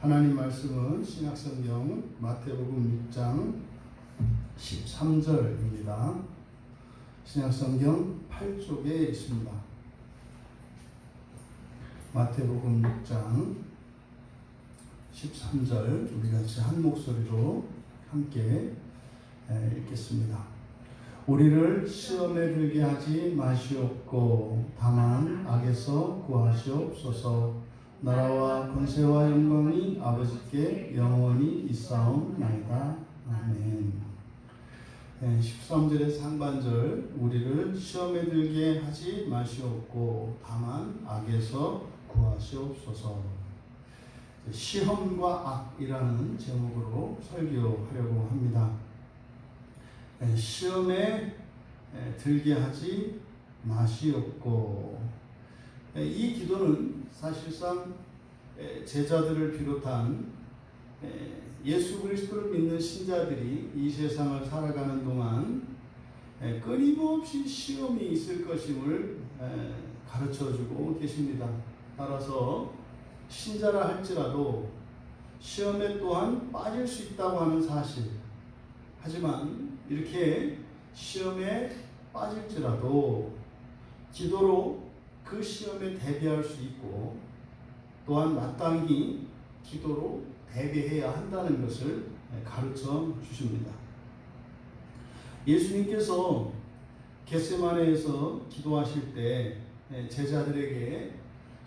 하나님 말씀은 신약성경 마태복음 6장 13절입니다. 신약성경 8쪽에 있습니다. 마태복음 6장 13절 우리 같이 한 목소리로 함께 읽겠습니다. 우리를 시험에 들게 하지 마시옵고 다만 악에서 구하시옵소서. 나라와 권세와 영광이 아버지께 영원히 있사옵나이다. 아멘. 13절의 상반절 우리를 시험에 들게 하지 마시옵고 다만 악에서 구하시옵소서. 시험과 악이라는 제목으로 설교하려고 합니다. 시험에 들게 하지 마시옵고, 이 기도는 사실상 제자들을 비롯한 예수 그리스도를 믿는 신자들이 이 세상을 살아가는 동안 끊임없이 시험이 있을 것임을 가르쳐주고 계십니다. 따라서 신자라 할지라도 시험에 또한 빠질 수 있다고 하는 사실, 하지만 이렇게 시험에 빠질지라도 기도로 그 시험에 대비할 수 있고 또한 마땅히 기도로 대비해야 한다는 것을 가르쳐 주십니다. 예수님께서 겟세마네에서 기도하실 때 제자들에게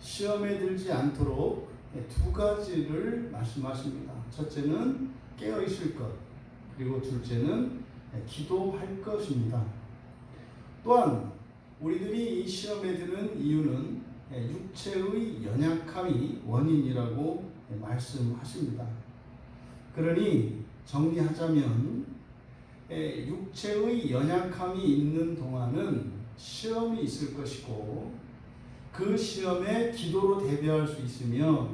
시험에 들지 않도록 두 가지를 말씀하십니다. 첫째는 깨어 있을 것, 그리고 둘째는 기도할 것입니다. 또한 우리들이 이 시험에 드는 이유는 육체의 연약함이 원인이라고 말씀하십니다. 그러니 정리하자면 육체의 연약함이 있는 동안은 시험이 있을 것이고 그 시험에 기도로 대비할 수 있으며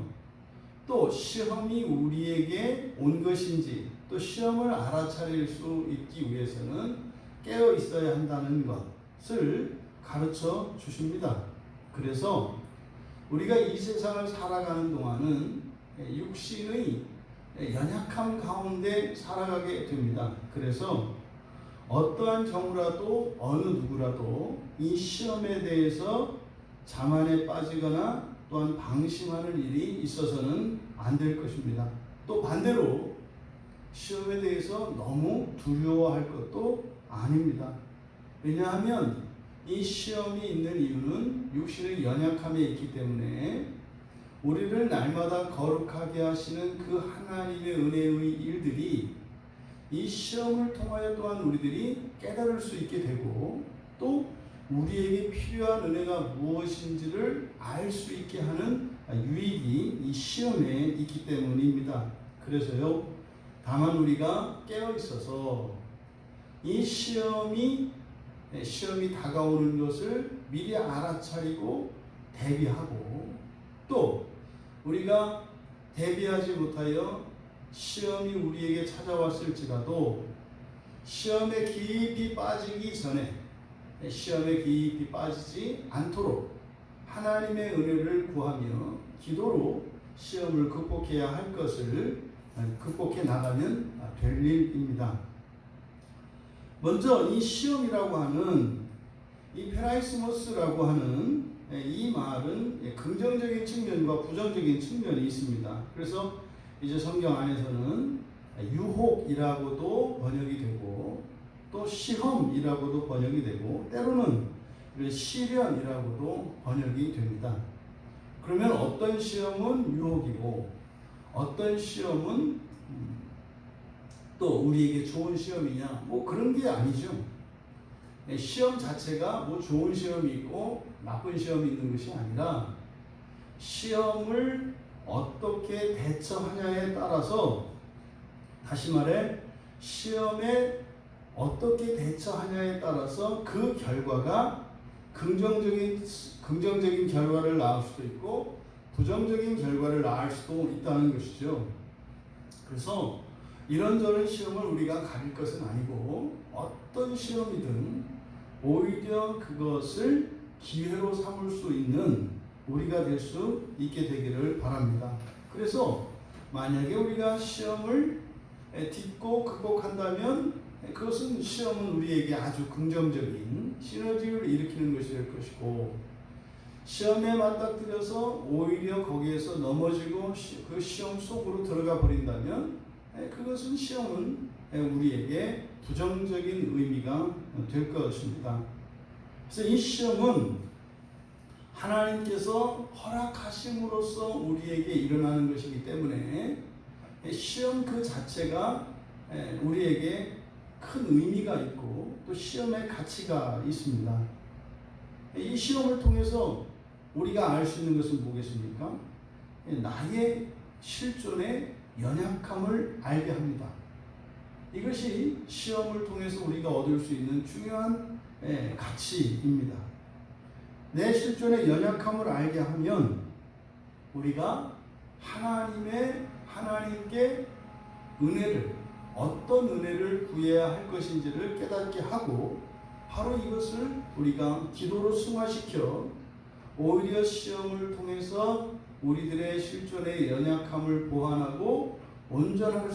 또 시험이 우리에게 온 것인지 또 시험을 알아차릴 수 있기 위해서는 깨어 있어야 한다는 것을 가르쳐 주십니다. 그래서 우리가 이 세상을 살아가는 동안은 육신의 연약함 가운데 살아가게 됩니다. 그래서 어떠한 경우라도 어느 누구라도 이 시험에 대해서 자만에 빠지거나 또한 방심하는 일이 있어서는 안 될 것입니다. 또 반대로 시험에 대해서 너무 두려워할 것도 아닙니다. 왜냐하면 이 시험이 있는 이유는 육신의 연약함에 있기 때문에 우리를 날마다 거룩하게 하시는 그 하나님의 은혜의 일들이 이 시험을 통하여 또한 우리들이 깨달을 수 있게 되고 또 우리에게 필요한 은혜가 무엇인지를 알 수 있게 하는 유익이 이 시험에 있기 때문입니다. 그래서요, 다만 우리가 깨어 있어서 이 시험이 다가오는 것을 미리 알아차리고 대비하고 또 우리가 대비하지 못하여 시험이 우리에게 찾아왔을지라도 시험에 깊이 빠지기 전에 시험에 깊이 빠지지 않도록 하나님의 은혜를 구하며 기도로 시험을 극복해야 할 것을 극복해 나가면 될 일입니다. 먼저 이 시험이라고 하는 이 페라이스모스라고 하는 이 말은 긍정적인 측면과 부정적인 측면이 있습니다. 그래서 이제 성경 안에서는 유혹이라고도 번역이 되고 또 시험이라고도 번역이 되고 때로는 시련이라고도 번역이 됩니다. 그러면 어떤 시험은 유혹이고 어떤 시험은 또 우리에게 좋은 시험이냐? 뭐 그런 게 아니죠. 시험 자체가 뭐 좋은 시험이 있고 나쁜 시험이 있는 것이 아니라 시험을 어떻게 대처하냐에 따라서, 다시 말해 시험에 어떻게 대처하냐에 따라서 그 결과가 긍정적인 결과를 낳을 수도 있고 부정적인 결과를 낳을 수도 있다는 것이죠. 그래서 이런저런 시험을 우리가 가릴 것은 아니고 어떤 시험이든 오히려 그것을 기회로 삼을 수 있는 우리가 될 수 있게 되기를 바랍니다. 그래서 만약에 우리가 시험을 딛고 극복한다면 그것은 시험은 우리에게 아주 긍정적인 시너지를 일으키는 것이 될 것이고, 시험에 맞닥뜨려서 오히려 거기에서 넘어지고 그 시험 속으로 들어가 버린다면 그것은 시험은 우리에게 부정적인 의미가 될 것입니다. 그래서 이 시험은 하나님께서 허락하심으로써 우리에게 일어나는 것이기 때문에 시험 그 자체가 우리에게 큰 의미가 있고 또 시험의 가치가 있습니다. 이 시험을 통해서 우리가 알 수 있는 것은 뭐겠습니까? 나의 실존의 연약함을 알게 합니다. 이것이 시험을 통해서 우리가 얻을 수 있는 중요한 가치입니다. 내 실존의 연약함을 알게 하면 우리가 하나님께 은혜를, 어떤 은혜를 구해야 할 것인지를 깨닫게 하고, 바로 이것을 우리가 기도로 승화시켜 오히려 시험을 통해서 우리들의 실존의 연약함을 보완하고 온전하게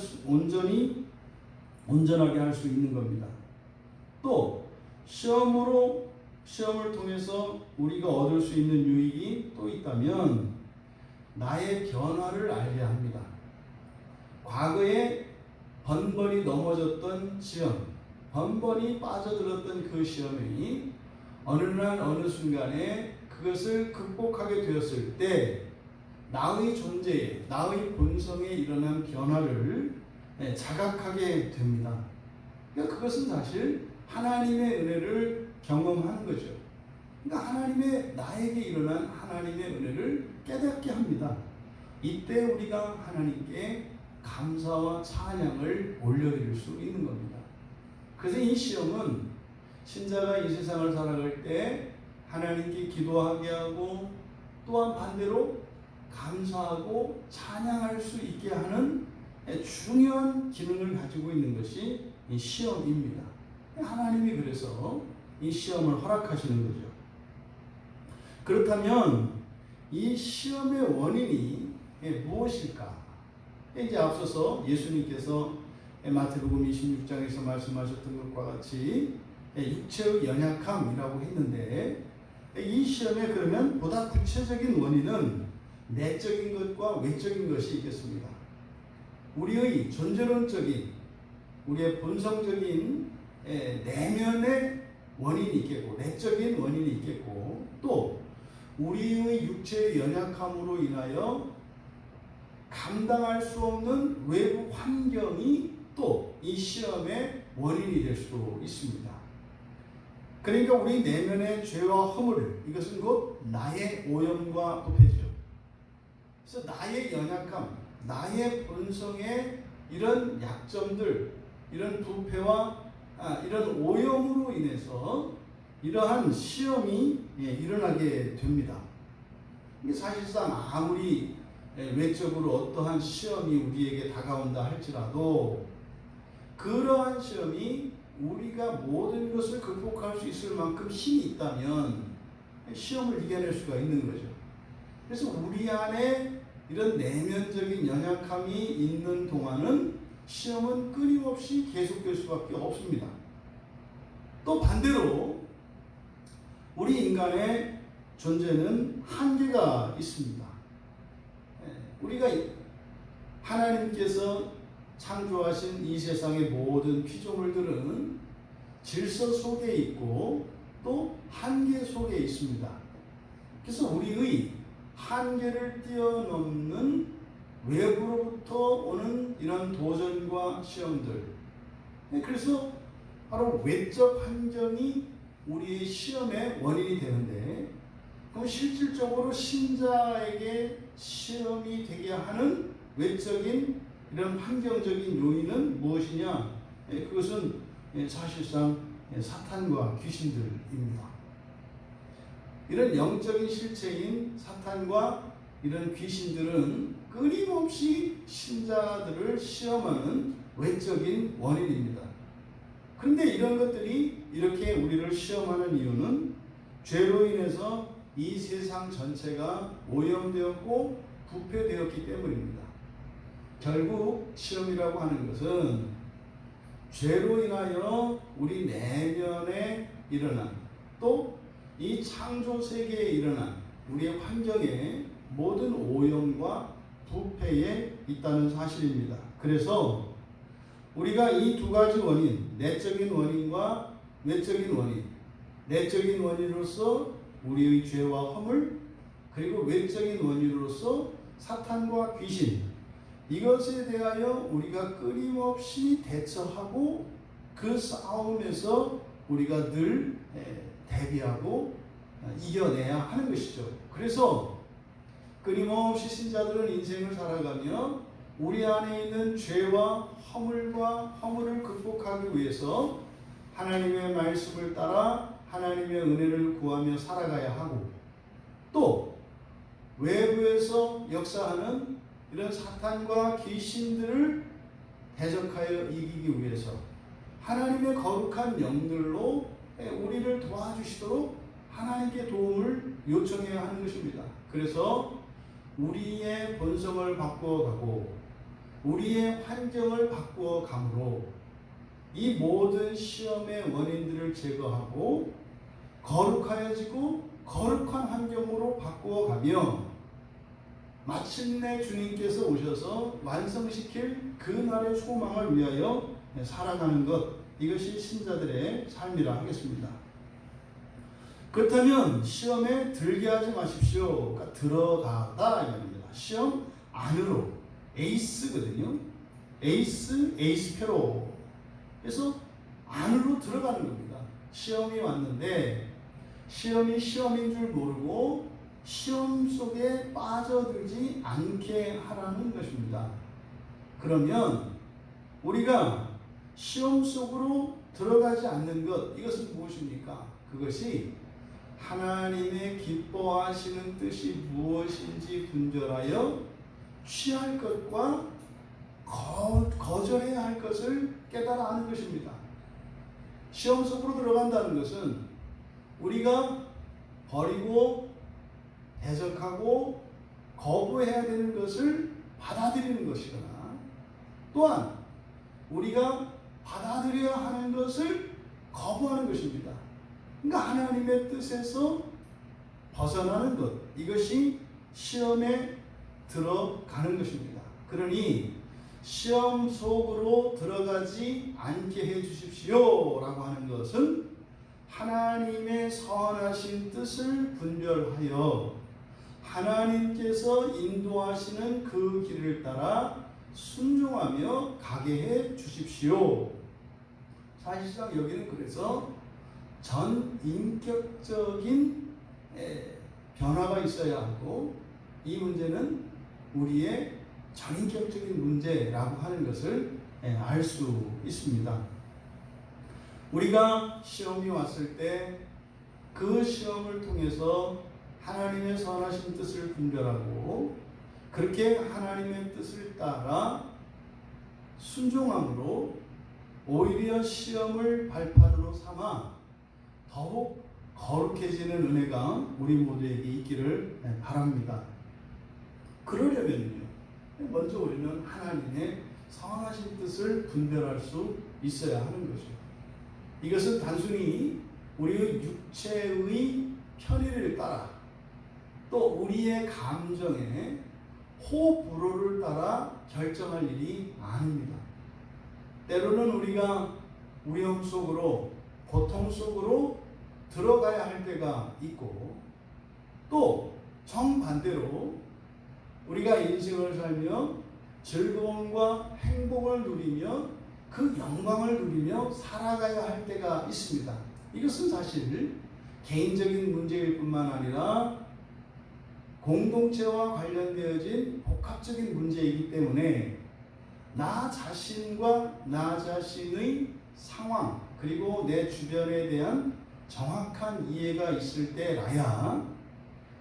할 수 있는 겁니다. 또 시험을 통해서 우리가 얻을 수 있는 유익이 또 있다면 나의 변화를 알게 합니다. 과거에 번번이 넘어졌던 시험, 번번이 빠져들었던 그 시험이 어느 날 어느 순간에 그것을 극복하게 되었을 때 나의 존재에, 나의 본성에 일어난 변화를 자각하게 됩니다. 그러니까 그것은 사실 하나님의 은혜를 경험하는 거죠. 그러니까 나에게 일어난 하나님의 은혜를 깨닫게 합니다. 이때 우리가 하나님께 감사와 찬양을 올려드릴 수 있는 겁니다. 그래서 이 시험은 신자가 이 세상을 살아갈 때 하나님께 기도하게 하고, 또한 반대로 감사하고 찬양할 수 있게 하는 중요한 기능을 가지고 있는 것이 이 시험입니다. 하나님이 그래서 이 시험을 허락하시는 거죠. 그렇다면 이 시험의 원인이 무엇일까? 이제 앞서서 예수님께서 마태복음 26장에서 말씀하셨던 것과 같이 육체의 연약함이라고 했는데, 이 시험에 그러면 보다 구체적인 원인은 내적인 것과 외적인 것이 있겠습니다. 우리의 존재론적인, 우리의 본성적인 내면의 원인이 있겠고, 내적인 원인이 있겠고, 또 우리의 육체의 연약함으로 인하여 감당할 수 없는 외부 환경이 또 이 시험의 원인이 될 수도 있습니다. 그러니까 우리 내면의 죄와 허물, 이것은 곧 나의 오염과 부패죠. 그래서 나의 연약함, 나의 본성의 이런 약점들, 이런 부패와 이런 오염으로 인해서 이러한 시험이 일어나게 됩니다. 이게 사실상 아무리 외적으로 어떠한 시험이 우리에게 다가온다 할지라도 그러한 시험이 우리가 모든 것을 극복할 수 있을 만큼 힘이 있다면 시험을 이겨낼 수가 있는 거죠. 그래서 우리 안에 이런 내면적인 연약함이 있는 동안은 시험은 끊임없이 계속될 수밖에 없습니다. 또 반대로 우리 인간의 존재는 한계가 있습니다. 우리가 하나님께서 창조하신 이 세상의 모든 피조물들은 질서 속에 있고 또 한계 속에 있습니다. 그래서 우리의 한계를 뛰어넘는 외부로부터 오는 이런 도전과 시험들, 그래서 바로 외적 환경이 우리의 시험의 원인이 되는데, 그럼 실질적으로 신자에게 시험이 되게 하는 외적인 이런 환경적인 요인은 무엇이냐? 그것은 사실상 사탄과 귀신들입니다. 이런 영적인 실체인 사탄과 이런 귀신들은 끊임없이 신자들을 시험하는 외적인 원인입니다. 그런데 이런 것들이 이렇게 우리를 시험하는 이유는 죄로 인해서 이 세상 전체가 오염되었고 부패되었기 때문입니다. 결국 시험이라고 하는 것은 죄로 인하여 우리 내면에 일어난 또 이 창조 세계에 일어난 우리의 환경의 모든 오염과 부패에 있다는 사실입니다. 그래서 우리가 이 두 가지 원인, 내적인 원인과 외적인 원인, 내적인 원인으로서 우리의 죄와 허물, 그리고 외적인 원인으로서 사탄과 귀신, 이것에 대하여 우리가 끊임없이 대처하고 그 싸움에서 우리가 늘 대비하고 이겨내야 하는 것이죠. 그래서 끊임없이 신자들은 인생을 살아가며 우리 안에 있는 죄와 허물을 극복하기 위해서 하나님의 말씀을 따라 하나님의 은혜를 구하며 살아가야 하고, 또 외부에서 역사하는 이런 사탄과 귀신들을 대적하여 이기기 위해서 하나님의 거룩한 영들로 우리를 도와주시도록 하나님께 도움을 요청해야 하는 것입니다. 그래서 우리의 본성을 바꾸어가고 우리의 환경을 바꾸어감으로 이 모든 시험의 원인들을 제거하고 거룩하여지고 거룩한 환경으로 바꾸어가며 마침내 주님께서 오셔서 완성시킬 그날의 소망을 위하여 살아가는 것, 이것이 신자들의 삶이라 하겠습니다. 그렇다면 시험에 들게 하지 마십시오. 그러니까 들어가다 이 말입니다. 시험 안으로, 에이스거든요. 에이스페로. 그래서 안으로 들어가는 겁니다. 시험이 왔는데 시험이 시험인 줄 모르고 시험 속에 빠져들지 않게 하라는 것입니다. 그러면 우리가 시험 속으로 들어가지 않는 것, 이것은 무엇입니까? 그것이 하나님의 기뻐하시는 뜻이 무엇인지 분별하여 취할 것과 거절해야 할 것을 깨달아 아는 것입니다. 시험 속으로 들어간다는 것은 우리가 버리고 대적하고 거부해야 되는 것을 받아들이는 것이거나, 또한 우리가 받아들여야 하는 것을 거부하는 것입니다. 그러니까 하나님의 뜻에서 벗어나는 것, 이것이 시험에 들어가는 것입니다. 그러니 시험 속으로 들어가지 않게 해 주십시오 라고 하는 것은 하나님의 선하신 뜻을 분별하여 하나님께서 인도하시는 그 길을 따라 순종하며 가게 해 주십시오. 사실상 여기는 그래서 전 인격적인 변화가 있어야 하고, 이 문제는 우리의 전인격적인 문제라고 하는 것을 알 수 있습니다. 우리가 시험이 왔을 때 그 시험을 통해서 하나님의 선하신 뜻을 분별하고 그렇게 하나님의 뜻을 따라 순종함으로 오히려 시험을 발판으로 삼아 더욱 거룩해지는 은혜가 우리 모두에게 있기를 바랍니다. 그러려면요, 먼저 우리는 하나님의 선하신 뜻을 분별할 수 있어야 하는 거죠. 이것은 단순히 우리의 육체의 편의를 따라 또 우리의 감정의 호불호를 따라 결정할 일이 아닙니다. 때로는 우리가 위험 속으로, 고통 속으로 들어가야 할 때가 있고, 또 정반대로 우리가 인생을 살며 즐거움과 행복을 누리며 그 영광을 누리며 살아가야 할 때가 있습니다. 이것은 사실 개인적인 문제일 뿐만 아니라 공동체와 관련되어진 복합적인 문제이기 때문에 나 자신과 나 자신의 상황, 그리고 내 주변에 대한 정확한 이해가 있을 때라야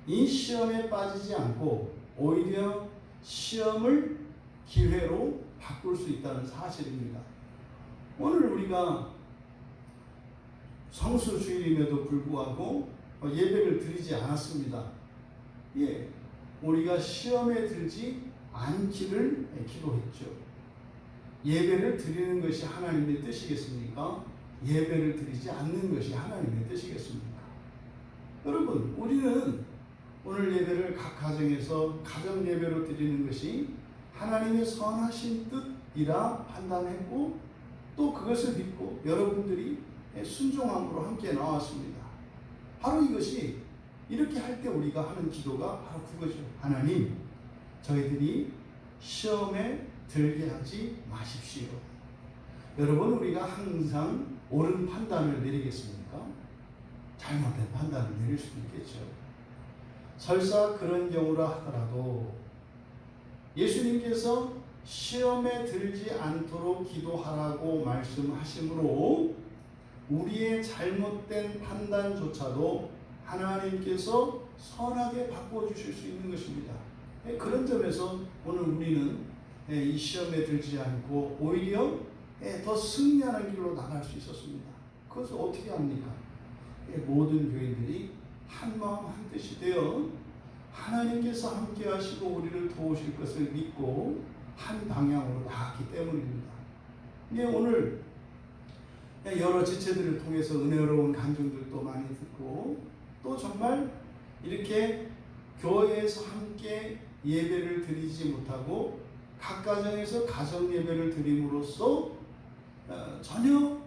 이 시험에 빠지지 않고 오히려 시험을 기회로 바꿀 수 있다는 사실입니다. 오늘 우리가 성수주일임에도 불구하고 예배를 드리지 않았습니다. 우리가 시험에 들지 않기를 기도했죠. 예배를 드리는 것이 하나님의 뜻이겠습니까? 예배를 드리지 않는 것이 하나님의 뜻이겠습니까? 여러분, 우리는 오늘 예배를 각 가정에서 가정 예배로 드리는 것이 하나님의 선하신 뜻이라 판단했고 또 그것을 믿고 여러분들이 순종함으로 함께 나왔습니다. 바로 이것이 이렇게 할 때 우리가 하는 기도가 바로 그거죠. 하나님, 저희들이 시험에 들게 하지 마십시오. 여러분, 우리가 항상 옳은 판단을 내리겠습니까? 잘못된 판단을 내릴 수도 있겠죠. 설사 그런 경우라 하더라도 예수님께서 시험에 들지 않도록 기도하라고 말씀하시므로 우리의 잘못된 판단조차도 하나님께서 선하게 바꿔주실 수 있는 것입니다. 그런 점에서 오늘 우리는 이 시험에 들지 않고 오히려 더 승리하는 길로 나갈 수 있었습니다. 그것을 어떻게 합니까? 모든 교인들이 한 마음 한 뜻이 되어 하나님께서 함께 하시고 우리를 도우실 것을 믿고 한 방향으로 나갔기 때문입니다. 오늘 여러 지체들을 통해서 은혜로운 간증들도 많이 듣고 또 정말 이렇게 교회에서 함께 예배를 드리지 못하고 각 가정에서 가정 예배를 드림으로써 전혀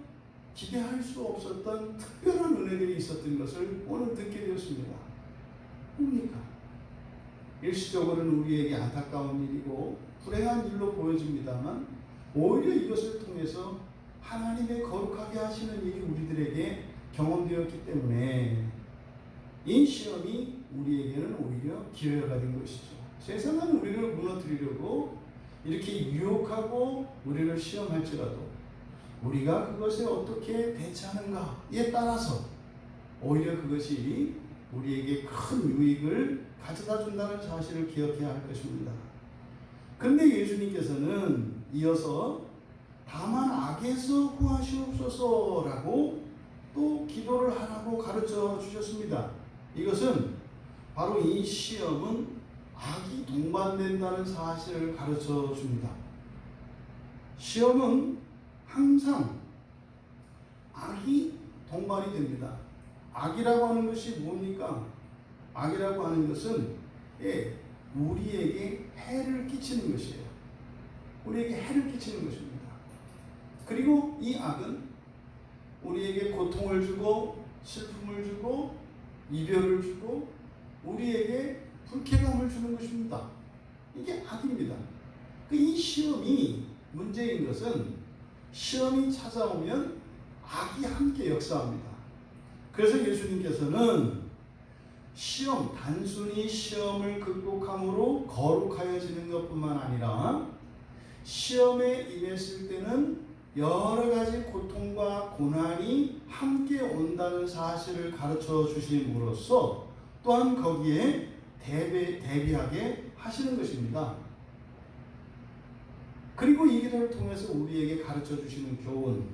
기대할 수 없었던 특별한 은혜들이 있었던 것을 오늘 듣게 되었습니다. 뭡니까? 일시적으로는 우리에게 안타까운 일이고 불행한 일로 보여집니다만 오히려 이것을 통해서 하나님의 거룩하게 하시는 일이 우리들에게 경험되었기 때문에 이 시험이 우리에게는 오히려 기회가 된 것이죠. 세상은 우리를 무너뜨리려고 이렇게 유혹하고 우리를 시험할지라도 우리가 그것에 어떻게 대처하는가에 따라서 오히려 그것이 우리에게 큰 유익을 가져다 준다는 사실을 기억해야 할 것입니다. 그런데 예수님께서는 이어서 다만 악에서 구하시옵소서라고 또 기도를 하라고 가르쳐 주셨습니다. 이것은 바로 이 시험은 악이 동반된다는 사실을 가르쳐 줍니다. 시험은 항상 악이 동반이 됩니다. 악이라고 하는 것이 뭡니까? 악이라고 하는 것은 우리에게 해를 끼치는 것이에요. 우리에게 해를 끼치는 것입니다. 그리고 이 악은 우리에게 고통을 주고 슬픔을 주고 이별을 주고 우리에게 불쾌감을 주는 것입니다. 이게 악입니다. 이 시험이 문제인 것은 시험이 찾아오면 악이 함께 역사합니다. 그래서 예수님께서는 시험, 단순히 시험을 극복함으로 거룩하여지는 것뿐만 아니라 시험에 임했을 때는 여러 가지 고통과 고난이 함께 온다는 사실을 가르쳐 주심으로써 또한 거기에 대비하게 하시는 것입니다. 그리고 이 기도를 통해서 우리에게 가르쳐 주시는 교훈,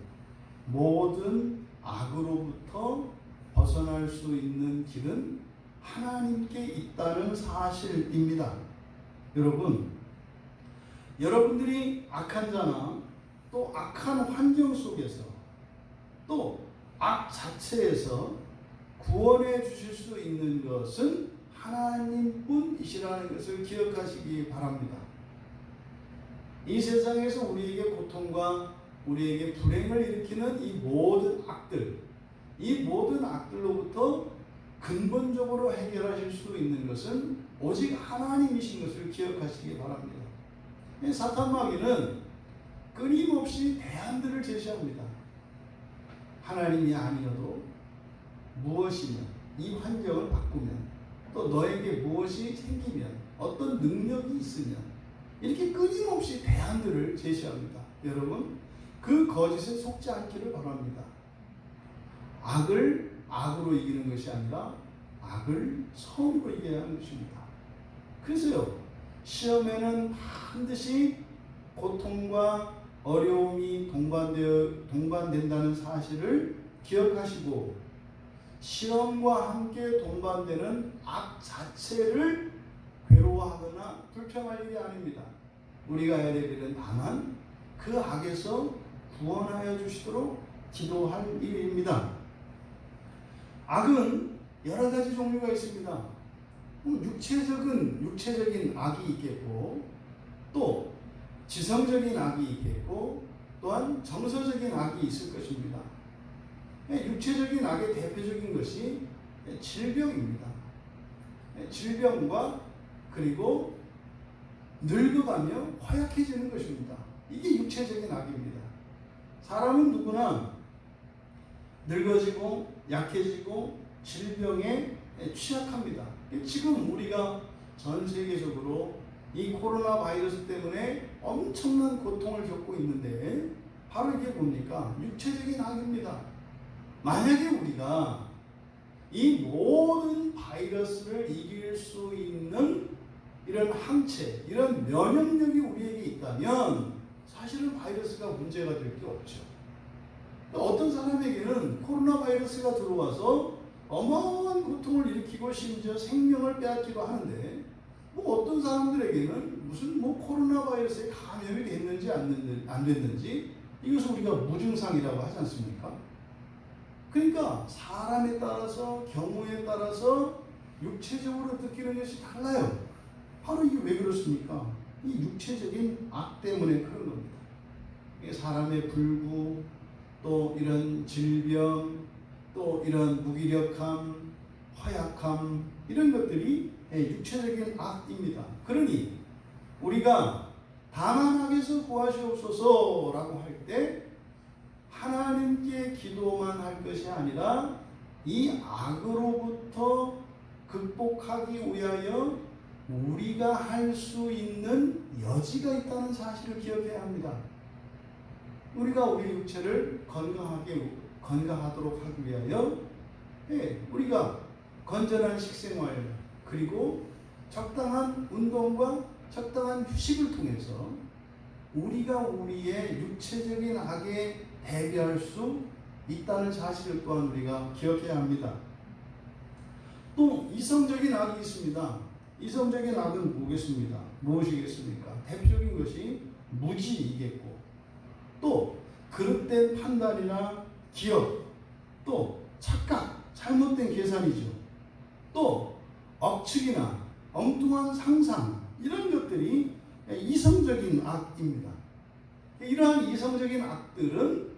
모든 악으로부터 벗어날 수 있는 길은 하나님께 있다는 사실입니다. 여러분들이 악한 자나 또 악한 환경 속에서 또 악 자체에서 구원해 주실 수 있는 것은 하나님뿐이시라는 것을 기억하시기 바랍니다. 이 세상에서 우리에게 고통과 우리에게 불행을 일으키는 이 모든 악들로부터 근본적으로 해결하실 수 있는 것은 오직 하나님이신 것을 기억하시기 바랍니다. 사탄 마귀는 끊임없이 대안들을 제시합니다. 하나님이 아니어도 무엇이면 이 환경을 바꾸면 또 너에게 무엇이 생기면 어떤 능력이 있으면 이렇게 끊임없이 대안들을 제시합니다. 여러분, 그 거짓에 속지 않기를 바랍니다. 악을 악으로 이기는 것이 아니라 악을 선으로 이겨야 하는 것입니다. 그래서요, 시험에는 반드시 고통과 어려움이 동반된다는 사실을 기억하시고 시험과 함께 동반되는 악 자체를 괴로워하거나 불평할 일이 아닙니다. 우리가 해야 될 일은 다만 그 악에서 구원하여 주시도록 기도할 일입니다. 악은 여러 가지 종류가 있습니다. 육체적인 악이 있겠고, 또 지성적인 악이 있겠고, 또한 정서적인 악이 있을 것입니다. 육체적인 악의 대표적인 것이 질병입니다. 질병과 그리고 늙어가며 허약해지는 것입니다. 이게 육체적인 악입니다. 사람은 누구나 늙어지고 약해지고 질병에 취약합니다. 지금 우리가 전 세계적으로 이 코로나 바이러스 때문에 엄청난 고통을 겪고 있는데 바로 이게 뭡니까? 육체적인 악입니다. 만약에 우리가 이 모든 바이러스를 이길 수 있는 이런 항체, 이런 면역력이 우리에게 있다면 사실은 바이러스가 문제가 될 게 없죠. 어떤 사람에게는 코로나 바이러스가 들어와서 어마어마한 고통을 일으키고 심지어 생명을 빼앗기도 하는데, 어떤 사람들에게는 무슨 코로나 바이러스에 감염이 됐는지 안 됐는지 이것을 우리가 무증상이라고 하지 않습니까? 그러니까 사람에 따라서, 경우에 따라서 육체적으로 느끼는 것이 달라요. 바로 이게 왜 그렇습니까? 이 육체적인 악 때문에 그런 겁니다. 사람의 불구, 또 이런 질병, 또 이런 무기력함, 허약함, 이런 것들이 육체적인 악입니다. 그러니 우리가 다만 악에서 구하시옵소서라고 할 때 하나님께 기도만 할 것이 아니라 이 악으로부터 극복하기 위하여 우리가 할 수 있는 여지가 있다는 사실을 기억해야 합니다. 우리가 우리 육체를 건강하도록 하기 위하여 우리가 건전한 식생활, 그리고 적당한 운동과 적당한 휴식을 통해서 우리가 우리의 육체적인 악에 대비할 수 있다는 사실을 또한 우리가 기억해야 합니다. 또 이성적인 악이 있습니다. 이성적인 악은 무엇이겠습니까? 대표적인 것이 무지이겠고, 또 그릇된 판단이나 기억, 또 착각, 잘못된 계산이죠. 또 억측이나 엉뚱한 상상, 이런 것들이 이성적인 악입니다. 이러한 이성적인 악들은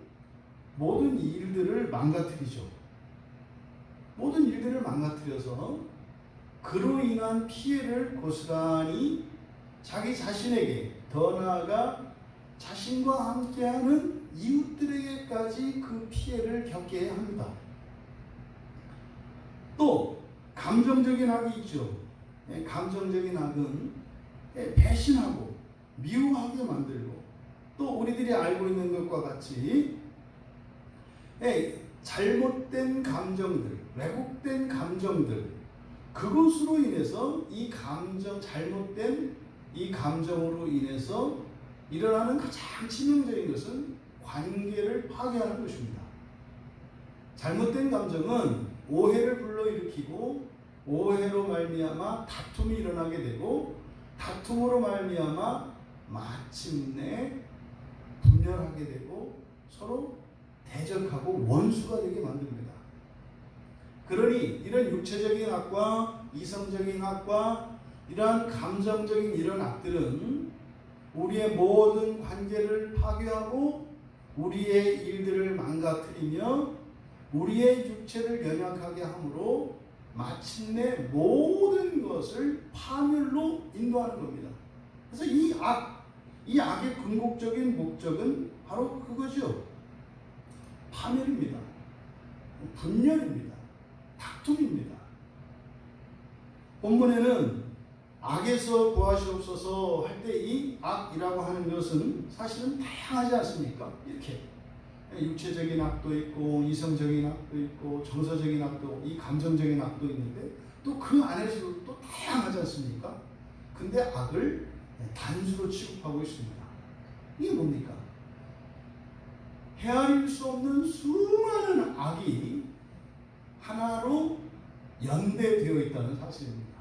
모든 일들을 망가뜨리죠. 모든 일들을 망가뜨려서 그로 인한 피해를 고스란히 자기 자신에게, 더 나아가 자신과 함께하는 이웃들에게까지 그 피해를 겪게 합니다. 또 감정적인 악이 있죠. 감정적인 악은 배신하고 미워하게 만들고, 또 우리들이 알고 있는 것과 같이 잘못된 감정들, 왜곡된 감정들, 그것으로 인해서 잘못된 이 감정으로 인해서 일어나는 가장 치명적인 것은 관계를 파괴하는 것입니다. 잘못된 감정은 오해를 불러일으키고, 오해로 말미암아 다툼이 일어나게 되고, 다툼으로 말미암아 마침내 분열하게 되고 서로 대적하고 원수가 되게 만듭니다. 그러니 이런 육체적인 악과 이성적인 악과 이러한 감정적인 이런 악들은 우리의 모든 관계를 파괴하고 우리의 일들을 망가뜨리며 우리의 육체를 연약하게 하므로 마침내 모든 것을 파멸로 인도하는 겁니다. 그래서 이 악의 궁극적인 목적은 바로 그거죠. 파멸입니다. 분열입니다. 다툼입니다. 본문에는 악에서 구하시옵소서 할 때 이 악이라고 하는 것은 사실은 다양하지 않습니까? 이렇게 육체적인 악도 있고, 이성적인 악도 있고, 정서적인 악도, 이 감정적인 악도 있는데 또 그 안에서도 또 다양하지 않습니까? 근데 악을 단수로 취급하고 있습니다. 이게 뭡니까? 헤아릴 수 없는 수많은 악이 하나로 연대되어 있다는 사실입니다.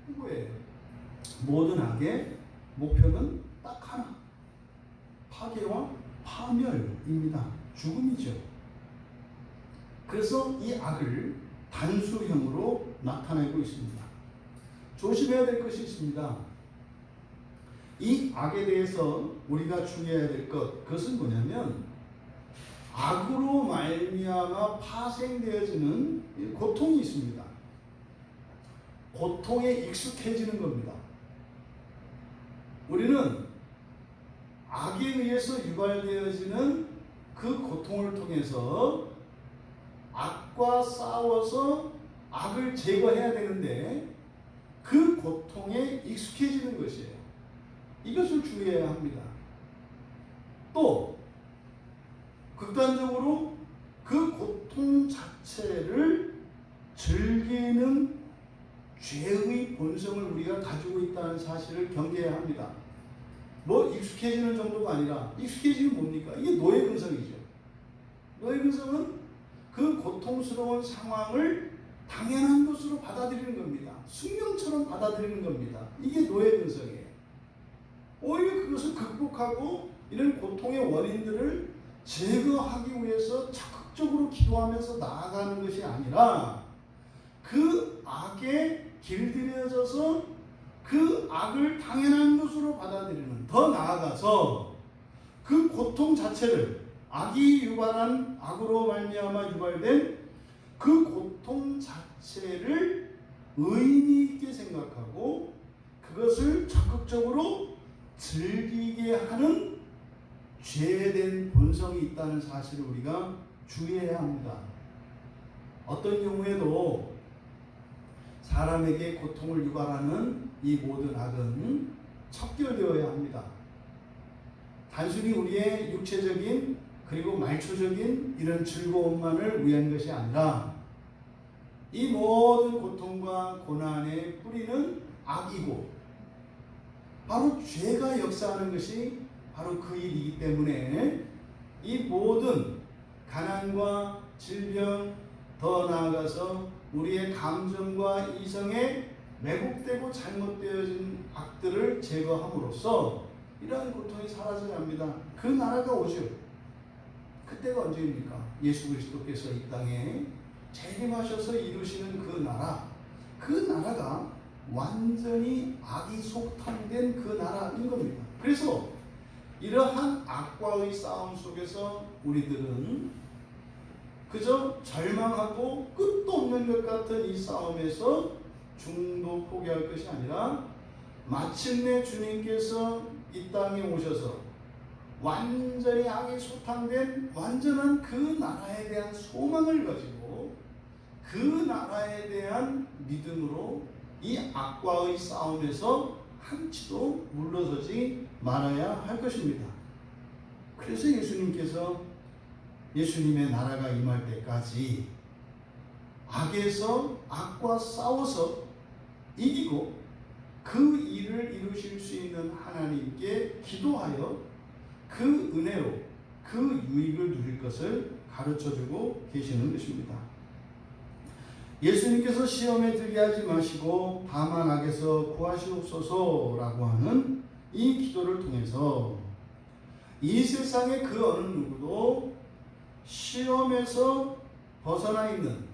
뭐예요? 모든 악의 목표는 딱 하나, 파괴와 파멸입니다. 죽음이죠. 그래서 이 악을 단수형으로 나타내고 있습니다. 조심해야 될 것이 있습니다. 이 악에 대해서 우리가 주의해야 될 것, 그것은 뭐냐면 악으로 말미암아 파생되어지는 고통이 있습니다. 고통에 익숙해지는 겁니다. 우리는 악에 의해서 유발되어지는 그 고통을 통해서 악과 싸워서 악을 제거해야 되는데 그 고통에 익숙해지는 것이에요. 이것을 주의해야 합니다. 또 극단적으로 그 고통 자체를 즐기는 죄의 본성을 우리가 가지고 있다는 사실을 경계해야 합니다. 뭐 익숙해지는 정도가 아니라, 익숙해지면 뭡니까? 이게 노예 근성이죠. 노예 근성은 그 고통스러운 상황을 당연한 것으로 받아들이는 겁니다. 숙명처럼 받아들이는 겁니다. 이게 노예 근성이에요. 오히려 그것을 극복하고 이런 고통의 원인들을 제거하기 위해서 적극적으로 기도하면서 나아가는 것이 아니라 그 악에 길들여져서 그 악을 당연한 것으로 받아들이는, 더 나아가서 그 고통 자체를, 악이 유발한, 악으로 말미암아 유발된 그 고통 자체를 의미 있게 생각하고 그것을 적극적으로 즐기게 하는 죄된 본성이 있다는 사실을 우리가 주의해야 합니다. 어떤 경우에도 사람에게 고통을 유발하는 이 모든 악은 척결되어야 합니다. 단순히 우리의 육체적인 그리고 말초적인 이런 즐거움만을 위한 것이 아니라 이 모든 고통과 고난의 뿌리는 악이고 바로 죄가 역사하는 것이 바로 그 일이기 때문에 이 모든 가난과 질병, 더 나아가서 우리의 감정과 이성에 왜곡되고 잘못되어진 악들을 제거함으로써 이러한 고통이 사라져야 합니다. 그 나라가 오죠. 그때가 언제입니까? 예수 그리스도께서 이 땅에 재림하셔서 이루시는 그 나라, 그 나라가 완전히 악이 속탕된 그 나라인 겁니다. 그래서 이러한 악과의 싸움 속에서 우리들은 그저 절망하고 끝도 없는 것 같은 이 싸움에서 중도 포기할 것이 아니라 마침내 주님께서 이 땅에 오셔서 완전히 악이 소탕된 완전한 그 나라에 대한 소망을 가지고 그 나라에 대한 믿음으로 이 악과의 싸움에서 한치도 물러서지 말아야 할 것입니다. 그래서 예수님께서 예수님의 나라가 임할 때까지 악에서 악과 싸워서 이기고 그 일을 이루실 수 있는 하나님께 기도하여 그 은혜로 그 유익을 누릴 것을 가르쳐주고 계시는 것입니다. 예수님께서 시험에 들게 하지 마시고 다만 악에서 구하시옵소서라고 하는 이 기도를 통해서 이 세상의 그 어느 누구도 시험에서 벗어나 있는,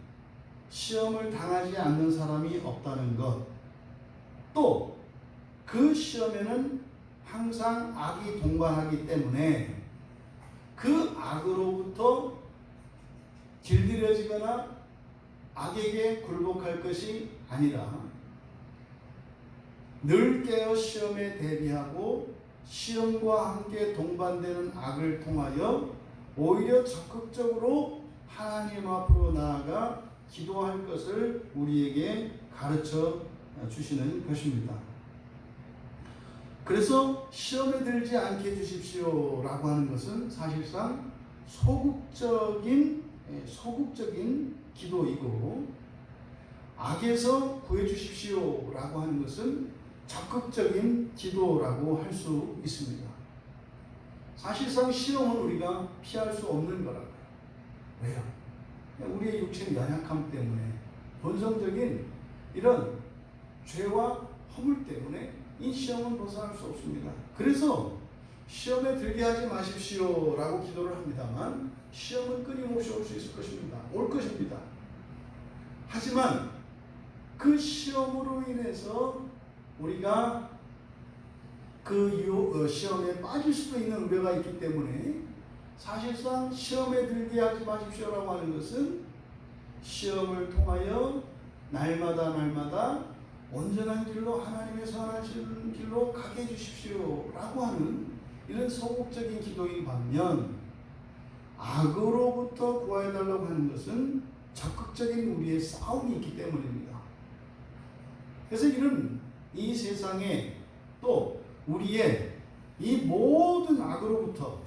시험을 당하지 않는 사람이 없다는 것, 또 그 시험에는 항상 악이 동반하기 때문에 그 악으로부터 길들여지거나 악에게 굴복할 것이 아니라 늘 깨어 시험에 대비하고 시험과 함께 동반되는 악을 통하여 오히려 적극적으로 하나님 앞으로 나아가 기도할 것을 우리에게 가르쳐 주시는 것입니다. 그래서 시험에 들지 않게 해주십시오 라고 하는 것은 사실상 소극적인 기도이고, 악에서 구해주십시오 라고 하는 것은 적극적인 기도라고 할 수 있습니다. 사실상 시험은 우리가 피할 수 없는 거라고요. 왜요? 우리의 육체의 연약함 때문에, 본성적인 이런 죄와 허물 때문에 이 시험은 벗어날 수 없습니다. 그래서 시험에 들게 하지 마십시오라고 기도를 합니다만 시험은 끊임없이 올 수 있을 것입니다. 올 것입니다. 하지만 그 시험으로 인해서 우리가 그 시험에 빠질 수도 있는 우려가 있기 때문에 사실상 시험에 들게 하지 마십시오라고 하는 것은 시험을 통하여 날마다 온전한 길로 하나님의 선하신 길로 가게 해주십시오라고 하는 이런 소극적인 기도인 반면 악으로부터 구하여달라고 하는 것은 적극적인 우리의 싸움이 있기 때문입니다. 그래서 이 세상에 또 우리의 이 모든 악으로부터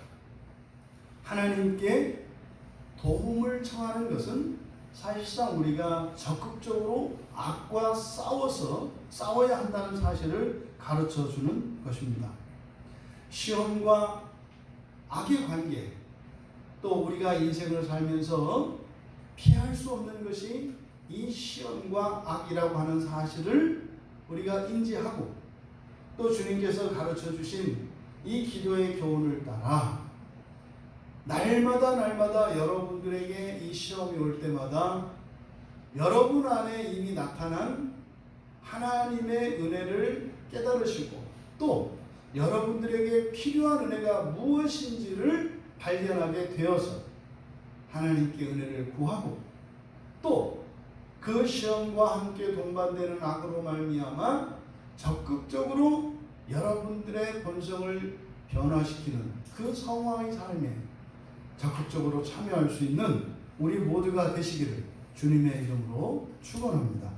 하나님께 도움을 청하는 것은 사실상 우리가 적극적으로 악과 싸워야 한다는 사실을 가르쳐 주는 것입니다. 시험과 악의 관계, 또 우리가 인생을 살면서 피할 수 없는 것이 이 시험과 악이라고 하는 사실을 우리가 인지하고 또 주님께서 가르쳐 주신 이 기도의 교훈을 따라 날마다 여러분들에게 이 시험이 올 때마다 여러분 안에 이미 나타난 하나님의 은혜를 깨달으시고 또 여러분들에게 필요한 은혜가 무엇인지를 발견하게 되어서 하나님께 은혜를 구하고 또 그 시험과 함께 동반되는 악으로 말미암아 적극적으로 여러분들의 본성을 변화시키는 그 성화의 삶에 적극적으로 참여할 수 있는 우리 모두가 되시기를 주님의 이름으로 축원합니다.